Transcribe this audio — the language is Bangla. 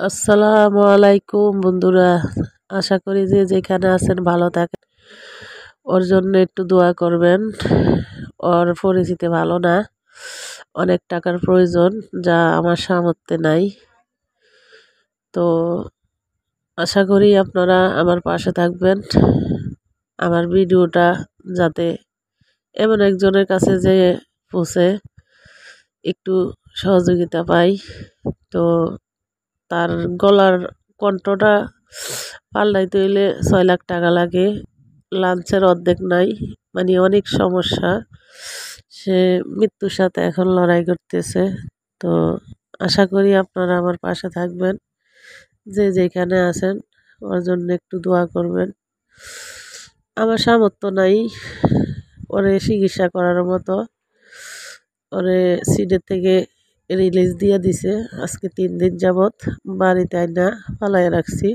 আসসালামু আলাইকুম বন্ধুরা। আশা করি যে যেখানে আছেন ভালো থাকেন। ওর জন্য একটু দোয়া করবেন। ওর পরিস্থিতি ভালো না, অনেক টাকার প্রয়োজন, যা আমার সামর্থ্যে নাই। তো আশা করি আপনারা আমার পাশে থাকবেন। আমার ভিডিওটা যাতে এমন একজনের কাছে যে পৌঁছে একটু সহযোগিতা পাই। তো তার গলার কণ্ঠটা পাল্টাইতে হইলে 6 লাখ টাকা লাগে। লাঞ্চের অর্ধেক নাই, মানে অনেক সমস্যা। সে মৃত্যুর সাথে এখন লড়াই করতেছে। তো আশা করি আপনারা আমার পাশে থাকবেন, যে যেখানে আছেন ওর জন্য একটু দোয়া করবেন। আমার সামর্থ্য নাই ওরে চিকিৎসা করার মতো। ওরে সিডের থেকে রিলিজ দিয়ে দিছে। আজকে 3 দিন যাবৎ বাড়িতে আইনা ফালাইয়া রাখছি।